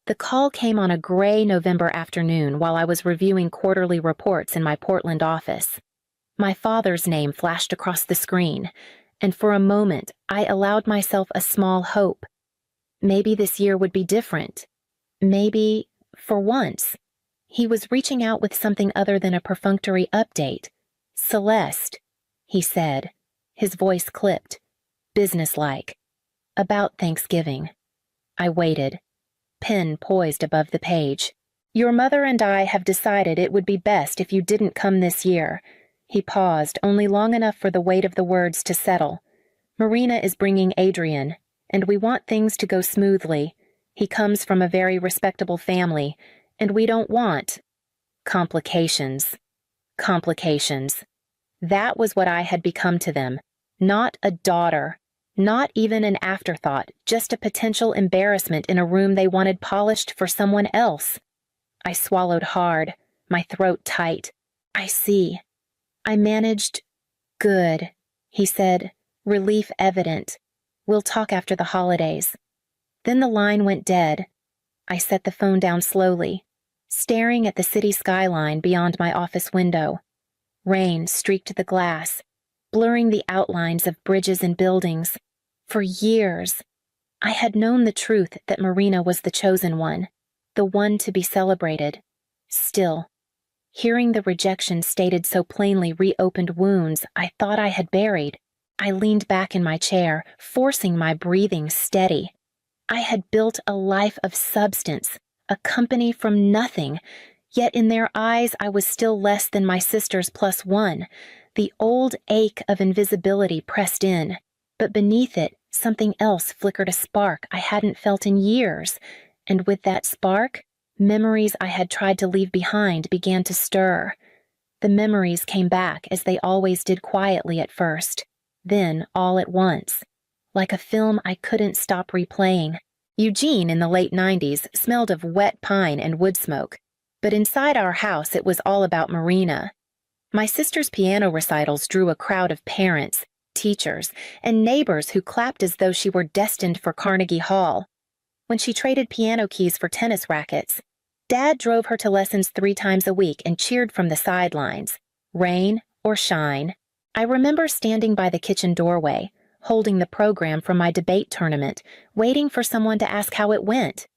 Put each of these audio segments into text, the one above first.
The call came on a gray November afternoon while I was reviewing quarterly reports in my Portland office. My father's name flashed across the screen, and for a moment I allowed myself a small hope. Maybe this year would be different. Maybe, for once, he was reaching out with something other than a perfunctory update. "Celeste," he said, his voice clipped, businesslike. "About Thanksgiving." I waited, pen poised above the page. "Your mother and I have decided it would be best if you didn't come this year." He paused, only long enough for the weight of the words to settle. "Marina is bringing Adrian, and we want things to go smoothly. He comes from a very respectable family, and we don't want complications. Complications. That was what I had become to them. Not a daughter. Not even an afterthought, just a potential embarrassment in a room they wanted polished for someone else. I swallowed hard, my throat tight. "I see." I managed. "Good," he said, relief evident. "We'll talk after the holidays." Then the line went dead. I set the phone down slowly, staring at the city skyline beyond my office window. Rain streaked the glass, blurring the outlines of bridges and buildings. For years, I had known the truth that Marina was the chosen one, the one to be celebrated. Still, hearing the rejection stated so plainly reopened wounds I thought I had buried. I leaned back in my chair, forcing my breathing steady. I had built a life of substance, a company from nothing, yet in their eyes I was still less than my sisters plus one. The old ache of invisibility pressed in, but beneath it, something else flickered a spark I hadn't felt in years, and with that spark, memories I had tried to leave behind began to stir. The memories came back as they always did quietly at first, then all at once, like a film I couldn't stop replaying. Eugene in the late 90s smelled of wet pine and wood smoke, but inside our house it was all about Marina. My sister's piano recitals drew a crowd of parents, teachers, and neighbors who clapped as though she were destined for Carnegie Hall. When she traded piano keys for tennis rackets, Dad drove her to lessons 3 times a week and cheered from the sidelines, rain or shine. I remember standing by the kitchen doorway, holding the program from my debate tournament, waiting for someone to ask how it went.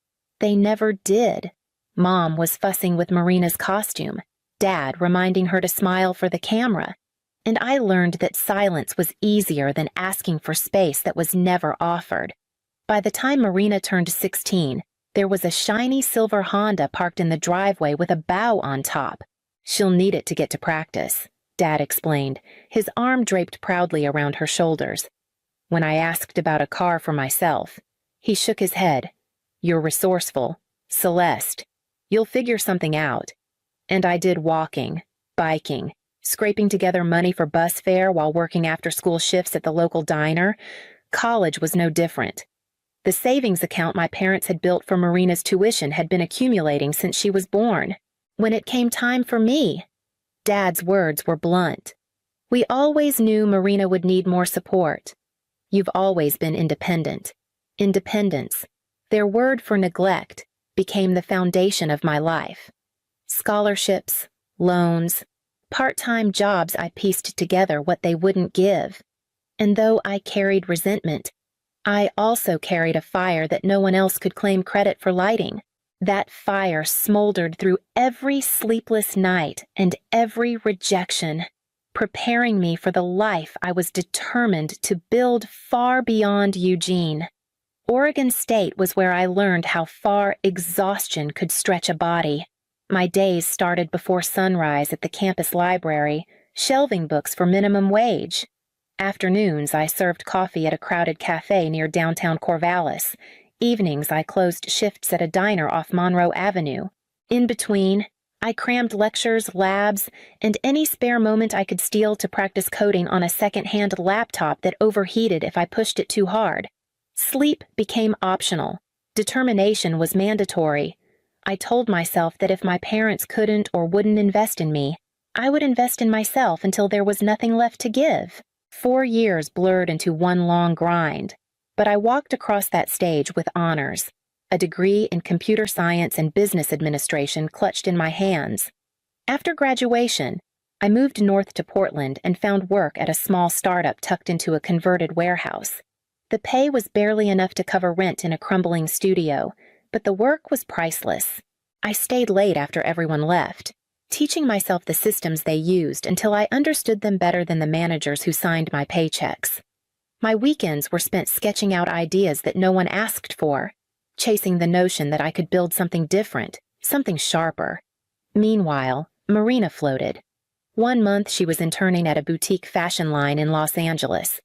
They never did. Mom was fussing with Marina's costume, Dad reminding her to smile for the camera, and I learned that silence was easier than asking for space that was never offered. By the time Marina turned 16, there was a shiny silver Honda parked in the driveway with a bow on top. "She'll need it to get to practice," Dad explained, his arm draped proudly around her shoulders. When I asked about a car for myself, he shook his head. "You're resourceful, Celeste. You'll figure something out." And I did walking, biking, scraping together money for bus fare while working after-school shifts at the local diner. College was no different. The savings account my parents had built for Marina's tuition had been accumulating since she was born. When it came time for me, Dad's words were blunt. "We always knew Marina would need more support. You've always been independent." Independence, their word for neglect, became the foundation of my life. Scholarships, loans, part-time jobs I pieced together what they wouldn't give. And though I carried resentment, I also carried a fire that no one else could claim credit for lighting. That fire smoldered through every sleepless night and every rejection, preparing me for the life I was determined to build far beyond Eugene. Oregon State was where I learned how far exhaustion could stretch a body. My days started before sunrise at the campus library, shelving books for minimum wage. Afternoons, I served coffee at a crowded cafe near downtown Corvallis. Evenings, I closed shifts at a diner off Monroe Avenue. In between, I crammed lectures, labs, and any spare moment I could steal to practice coding on a second-hand laptop that overheated if I pushed it too hard. Sleep became optional. Determination was mandatory. I told myself that if my parents couldn't or wouldn't invest in me, I would invest in myself until there was nothing left to give. 4 years blurred into one long grind, but I walked across that stage with honors. a degree in computer science and business administration clutched in my hands. After graduation, I moved north to Portland and found work at a small startup tucked into a converted warehouse. The pay was barely enough to cover rent in a crumbling studio, but the work was priceless. I stayed late after everyone left, teaching myself the systems they used until I understood them better than the managers who signed my paychecks. My weekends were spent sketching out ideas that no one asked for, chasing the notion that I could build something different, something sharper. Meanwhile, Marina floated. One month she was interning at a boutique fashion line in Los Angeles.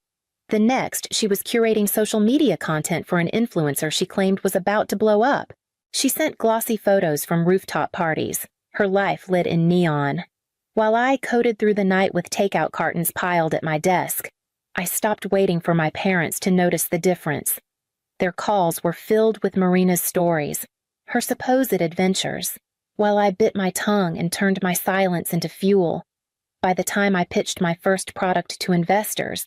The next, she was curating social media content for an influencer she claimed was about to blow up. She sent glossy photos from rooftop parties, her life lit in neon. While I coded through the night with takeout cartons piled at my desk, I stopped waiting for my parents to notice the difference. Their calls were filled with Marina's stories, her supposed adventures, while I bit my tongue and turned my silence into fuel. By the time I pitched my first product to investors,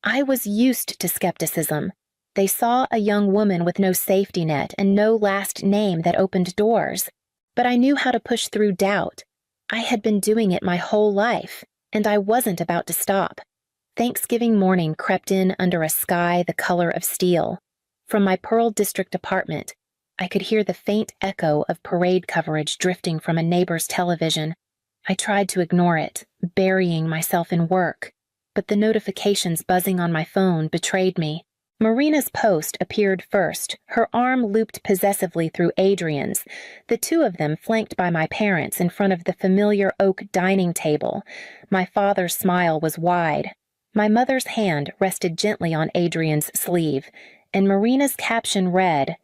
I was used to skepticism. They saw a young woman with no safety net and no last name that opened doors. But I knew how to push through doubt. I had been doing it my whole life, and I wasn't about to stop. Thanksgiving morning crept in under a sky the color of steel. From my Pearl District apartment, I could hear the faint echo of parade coverage drifting from a neighbor's television. I tried to ignore it, burying myself in work, but the notifications buzzing on my phone betrayed me. Marina's post appeared first, her arm looped possessively through Adrian's, the two of them flanked by my parents in front of the familiar oak dining table. My father's smile was wide. My mother's hand rested gently on Adrian's sleeve, and Marina's caption read,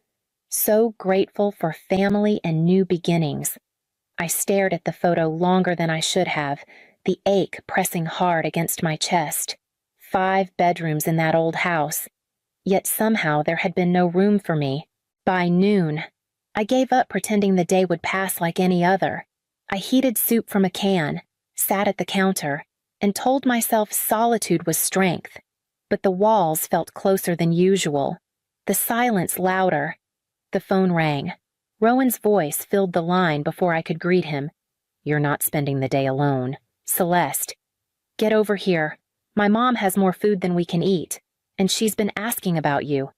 "So grateful for family and new beginnings." I stared at the photo longer than I should have, the ache pressing hard against my chest. 5 bedrooms in that old house. Yet somehow there had been no room for me. By noon, I gave up pretending the day would pass like any other. I heated soup from a can, sat at the counter, and told myself solitude was strength. But the walls felt closer than usual, the silence louder. The phone rang. Rowan's voice filled the line before I could greet him. "You're not spending the day alone. Celeste. Get over here. My mom has more food than we can eat, and she's been asking about you."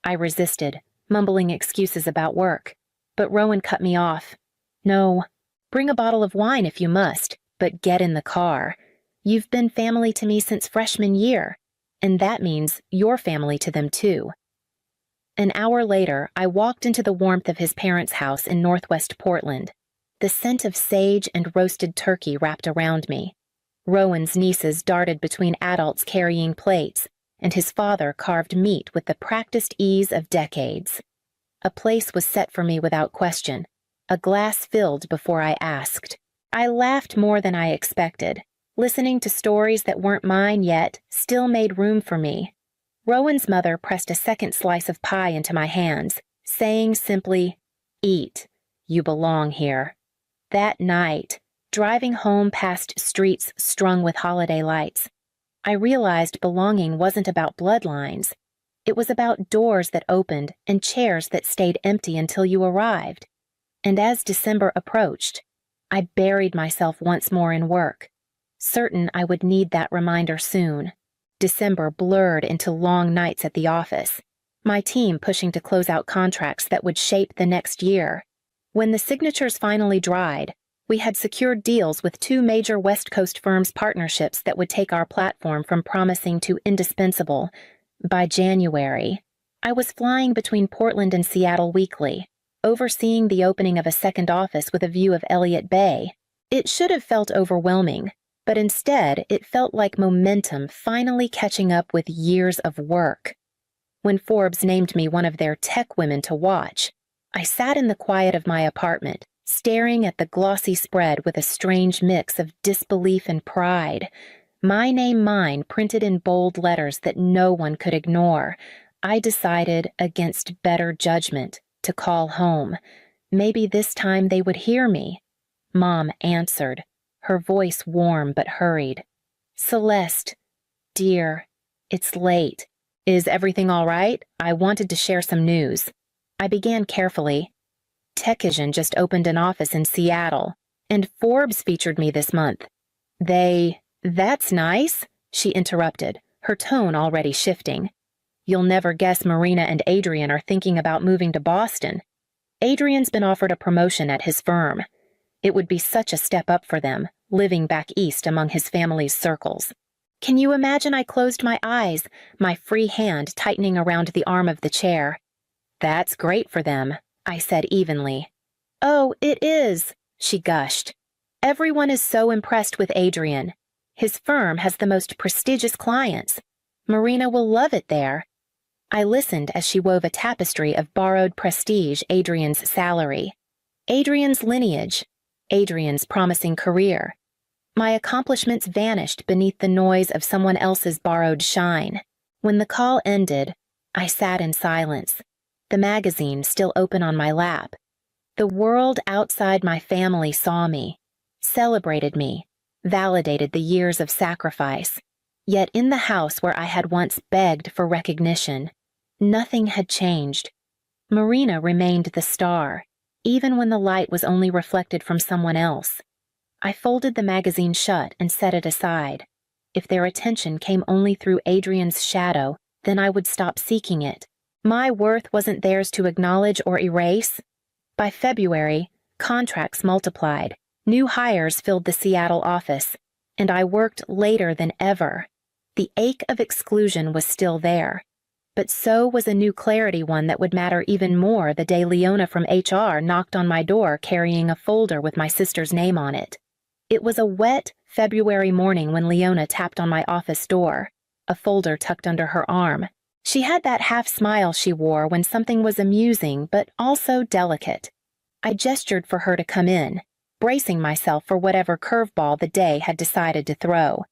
I resisted, mumbling excuses about work, but Rowan cut me off. "No, bring a bottle of wine if you must, but get in the car. You've been family to me since freshman year, and that means you're family to them too." An hour later, I walked into the warmth of his parents' house in northwest Portland. The scent of sage and roasted turkey wrapped around me. Rowan's nieces darted between adults carrying plates, and his father carved meat with the practiced ease of decades. A place was set for me without question, a glass filled before I asked. I laughed more than I expected. Listening to stories that weren't mine yet still made room for me. Rowan's mother pressed a second slice of pie into my hands, saying simply, "Eat. You belong here." That night, driving home past streets strung with holiday lights, I realized belonging wasn't about bloodlines. It was about doors that opened and chairs that stayed empty until you arrived. And as December approached, I buried myself once more in work, certain I would need that reminder soon. December blurred into long nights at the office, my team pushing to close out contracts that would shape the next year. When the signatures finally dried, we had secured deals with 2 major West Coast firms' partnerships that would take our platform from promising to indispensable. By January, I was flying between Portland and Seattle weekly, overseeing the opening of a second office with a view of Elliott Bay. It should have felt overwhelming, but instead it felt like momentum finally catching up with years of work. When Forbes named me one of their tech women to watch, I sat in the quiet of my apartment, staring at the glossy spread with a strange mix of disbelief and pride. My name mine printed in bold letters that no one could ignore. I decided, against better judgment, to call home. Maybe this time they would hear me. Mom answered, her voice warm but hurried. "Celeste, dear, it's late. Is everything all right? I wanted to share some news." I began carefully. Techvision just opened an office in Seattle, and Forbes featured me this month. That's nice, she interrupted, her tone already shifting. You'll never guess Marina and Adrian are thinking about moving to Boston. Adrian's been offered a promotion at his firm. It would be such a step up for them, living back east among his family's circles. Can you imagine? I closed my eyes, my free hand tightening around the arm of the chair. That's great for them, I said evenly. Oh, it is, she gushed. Everyone is so impressed with Adrian. His firm has the most prestigious clients. Marina will love it there. I listened as she wove a tapestry of borrowed prestige, Adrian's salary, Adrian's lineage, Adrian's promising career. My accomplishments vanished beneath the noise of someone else's borrowed shine. When the call ended, I sat in silence, the magazine still open on my lap. The world outside my family saw me, celebrated me, validated the years of sacrifice. Yet in the house where I had once begged for recognition, nothing had changed. Marina remained the star, even when the light was only reflected from someone else. I folded the magazine shut and set it aside. If their attention came only through Adrian's shadow, then I would stop seeking it. My worth wasn't theirs to acknowledge or erase. By February, contracts multiplied, new hires filled the Seattle office, and I worked later than ever. The ache of exclusion was still there, but so was a new clarity, one that would matter even more the day Leona from HR knocked on my door carrying a folder with my sister's name on it. It was a wet February morning when Leona tapped on my office door, a folder tucked under her arm. She had that half smile she wore when something was amusing but also delicate. I gestured for her to come in, bracing myself for whatever curveball the day had decided to throw.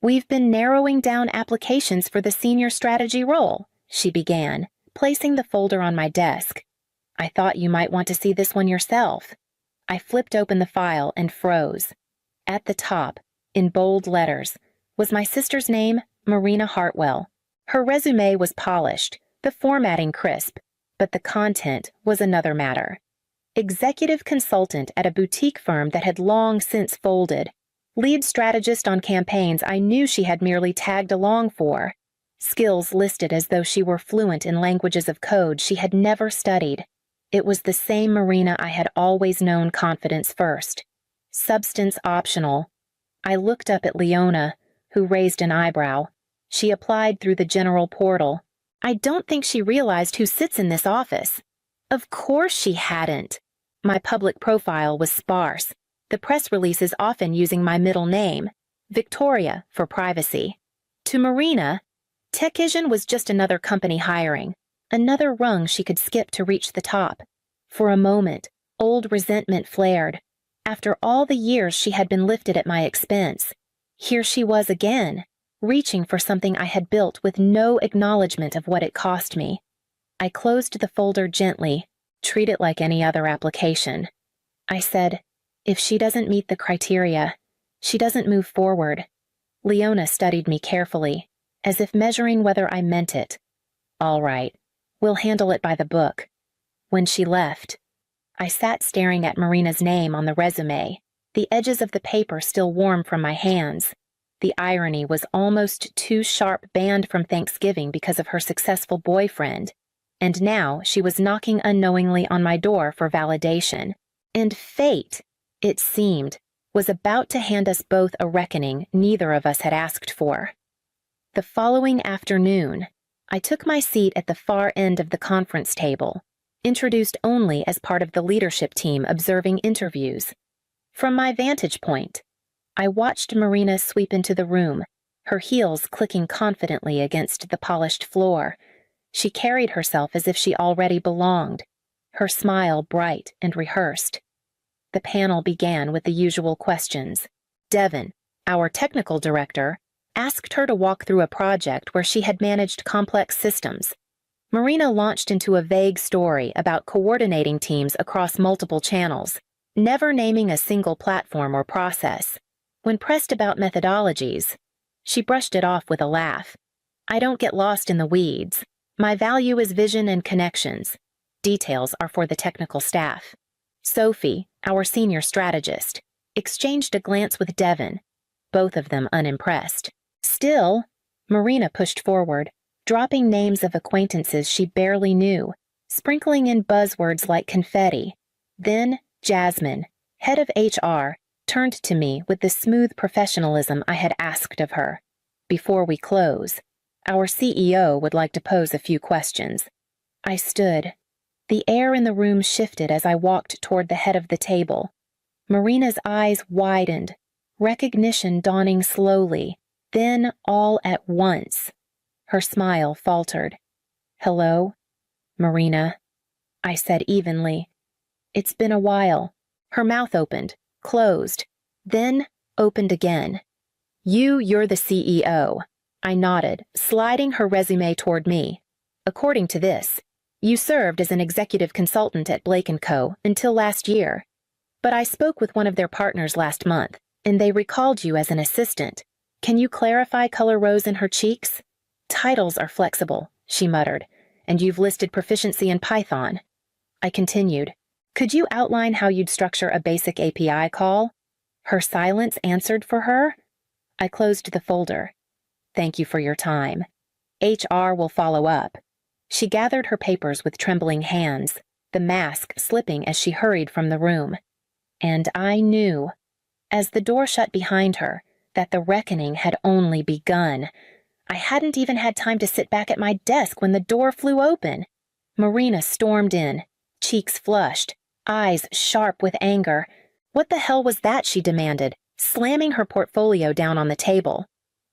We've been narrowing down applications for the senior strategy role, she began, placing the folder on my desk. I thought you might want to see this one yourself. I flipped open the file and froze. At the top, in bold letters, was my sister's name, Marina Hartwell. Her resume was polished, the formatting crisp, but the content was another matter. Executive consultant at a boutique firm that had long since folded. Lead strategist on campaigns I knew she had merely tagged along for. Skills listed as though she were fluent in languages of code she had never studied. It was the same Marina I had always known, confidence first. Substance optional. I looked up at Leona, who raised an eyebrow. She applied through the general portal. I don't think she realized who sits in this office. Of course she hadn't. My public profile was sparse, the press releases often using my middle name, Victoria, for privacy. To Marina, Techvision was just another company hiring, another rung she could skip to reach the top. For a moment, old resentment flared. After all the years she had been lifted at my expense, here she was again, reaching for something I had built with no acknowledgement of what it cost me. I closed the folder gently, treat it like any other application. I said, if she doesn't meet the criteria, she doesn't move forward. Leona studied me carefully, as if measuring whether I meant it. All right, we'll handle it by the book. When she left, I sat staring at Marina's name on the resume, the edges of the paper still warm from my hands. The irony was almost too sharp, banned from Thanksgiving because of her successful boyfriend, and now she was knocking unknowingly on my door for validation. And fate, it seemed, was about to hand us both a reckoning neither of us had asked for. The following afternoon, I took my seat at the far end of the conference table, introduced only as part of the leadership team observing interviews. From my vantage point, I watched Marina sweep into the room, her heels clicking confidently against the polished floor. She carried herself as if she already belonged, her smile bright and rehearsed. The panel began with the usual questions. Devin, our technical director, asked her to walk through a project where she had managed complex systems. Marina launched into a vague story about coordinating teams across multiple channels, never naming a single platform or process. When pressed about methodologies, she brushed it off with a laugh. I don't get lost in the weeds. My value is vision and connections. details are for the technical staff. Sophie, our senior strategist, exchanged a glance with Devon, both of them unimpressed. Still, Marina pushed forward, dropping names of acquaintances she barely knew, sprinkling in buzzwords like confetti. Then, Jasmine, head of HR, turned to me with the smooth professionalism I had asked of her. Before we close, our CEO would like to pose a few questions. I stood. The air in the room shifted as I walked toward the head of the table. Marina's eyes widened, recognition dawning slowly, then all at once. Her smile faltered. "Hello, Marina," I said evenly. "It's been a while." Her mouth opened, closed, then opened again. You're the CEO. I nodded, sliding her resume toward me. "According to this, you served as an executive consultant at Blake & Co. until last year. But I spoke with one of their partners last month, and they recalled you as an assistant. Can you clarify color rose in her cheeks?" "Titles are flexible," she muttered, "and you've listed proficiency in Python." I continued, "Could you outline how you'd structure a basic API call?" Her silence answered for her. I closed the folder. "Thank you for your time. HR will follow up." She gathered her papers with trembling hands, the mask slipping as she hurried from the room. And I knew, as the door shut behind her, that the reckoning had only begun. I hadn't even had time to sit back at my desk when the door flew open. Marina stormed in, cheeks flushed, eyes sharp with anger. What the hell was that, she demanded, slamming her portfolio down on the table.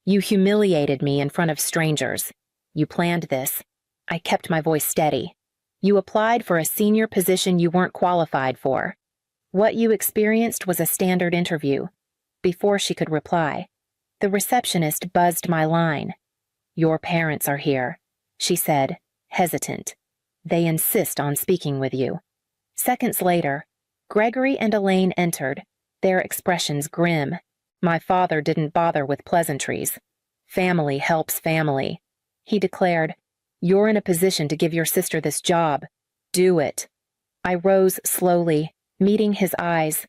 "You humiliated me in front of strangers. You planned this." I kept my voice steady. "You applied for a senior position you weren't qualified for. What you experienced was a standard interview." Before she could reply, the receptionist buzzed my line. "Your parents are here," she said, hesitant. "They insist on speaking with you." Seconds later, Gregory and Elaine entered, their expressions grim. My father didn't bother with pleasantries. "Family helps family," he declared. "You're in a position to give your sister this job. Do it." I rose slowly, meeting his eyes.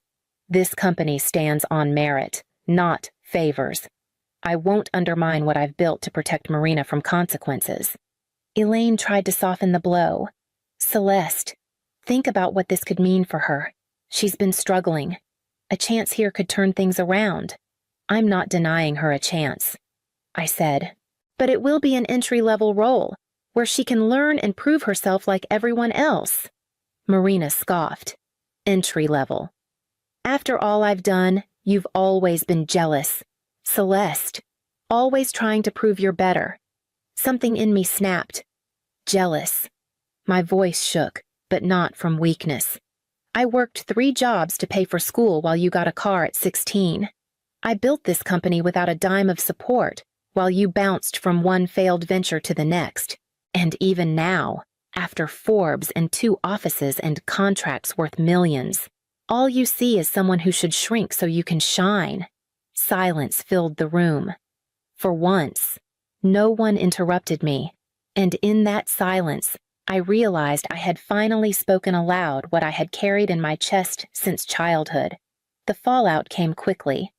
"This company stands on merit, not favors. I won't undermine what I've built to protect Marina from consequences." Elaine tried to soften the blow. "Celeste, think about what this could mean for her. She's been struggling. A chance here could turn things around." "I'm not denying her a chance," I said. "But it will be an entry-level role, where she can learn and prove herself like everyone else." Marina scoffed. "Entry-level. After all I've done, you've always been jealous. Celeste, always trying to prove you're better." Something in me snapped. Jealous. My voice shook, but not from weakness. "I worked 3 jobs to pay for school while you got a car at 16. I built this company without a dime of support, while you bounced from one failed venture to the next. And even now, after Forbes and 2 offices and contracts worth millions, all you see is someone who should shrink so you can shine." Silence filled the room. For once, no one interrupted me, and in that silence, I realized I had finally spoken aloud what I had carried in my chest since childhood. The fallout came quickly.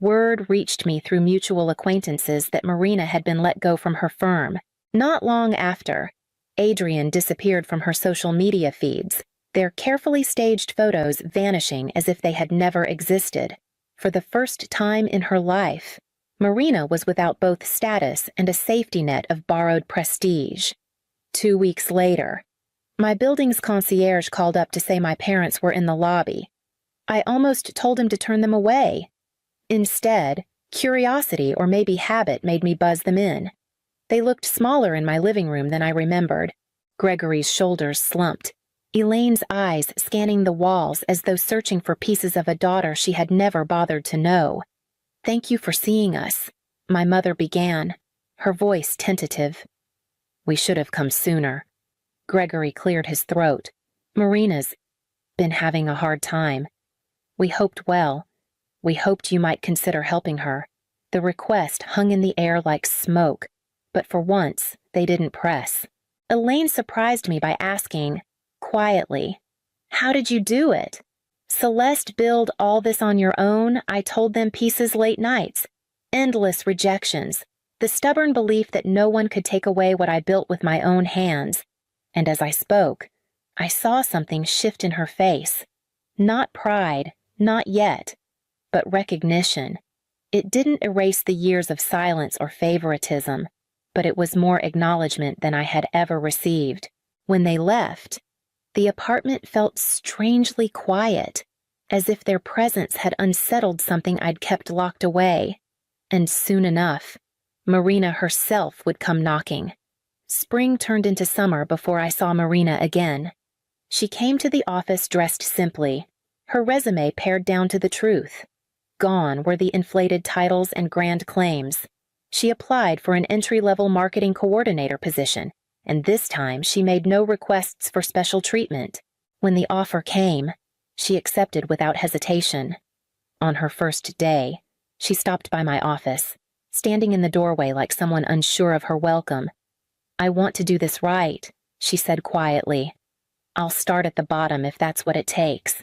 Word reached me through mutual acquaintances that Marina had been let go from her firm. Not long after, Adrian disappeared from her social media feeds, their carefully staged photos vanishing as if they had never existed. For the first time in her life, Marina was without both status and a safety net of borrowed prestige. 2 weeks later, my building's concierge called up to say my parents were in the lobby. I almost told him to turn them away. Instead, curiosity or maybe habit made me buzz them in. They looked smaller in my living room than I remembered. Gregory's shoulders slumped, Elaine's eyes scanning the walls as though searching for pieces of a daughter she had never bothered to know. "Thank you for seeing us," my mother began, her voice tentative. "We should have come sooner." Gregory cleared his throat. "Marina's been having a hard time. We hoped well. We hoped you might consider helping her." The request hung in the air like smoke, but for once, they didn't press. Elaine surprised me by asking, quietly. "How did you do it?" "Celeste, build all this on your own?" I told them, pieces late nights. Endless rejections. The stubborn belief that no one could take away what I built with my own hands. And as I spoke, I saw something shift in her face. Not pride, not yet, but recognition. It didn't erase the years of silence or favoritism, but it was more acknowledgement than I had ever received. When they left, the apartment felt strangely quiet, as if their presence had unsettled something I'd kept locked away. And soon enough, Marina herself would come knocking. Spring turned into summer before I saw Marina again. She came to the office dressed simply, her resume pared down to the truth. Gone were the inflated titles and grand claims. She applied for an entry-level marketing coordinator position, and this time she made no requests for special treatment. When the offer came, she accepted without hesitation. On her first day, she stopped by my office, standing in the doorway like someone unsure of her welcome. "I want to do this right," she said quietly. "I'll start at the bottom if that's what it takes."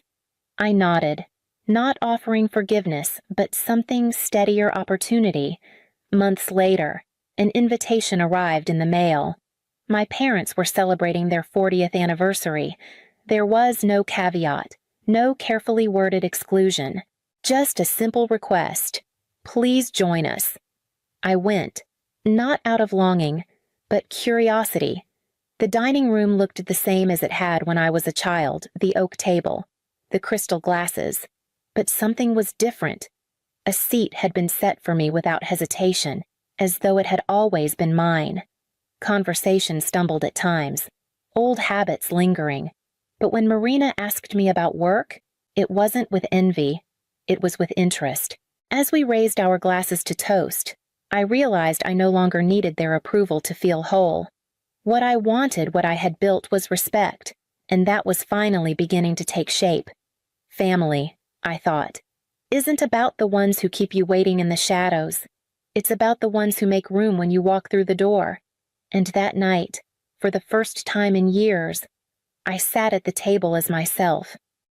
I nodded, not offering forgiveness, but something steadier opportunity. Months later, an invitation arrived in the mail. My parents were celebrating their 40th anniversary. There was no caveat, no carefully worded exclusion, just a simple request. "Please join us." I went, not out of longing, but curiosity. The dining room looked the same as it had when I was a child, the oak table, the crystal glasses, but something was different. A seat had been set for me without hesitation, as though it had always been mine. Conversation stumbled at times, old habits lingering, but when Marina asked me about work, it wasn't with envy, it was with interest. As we raised our glasses to toast, I realized I no longer needed their approval to feel whole. What I wanted, what I had built, was respect, and that was finally beginning to take shape. Family, I thought, isn't about the ones who keep you waiting in the shadows. It's about the ones who make room when you walk through the door. And that night, for the first time in years, I sat at the table as myself,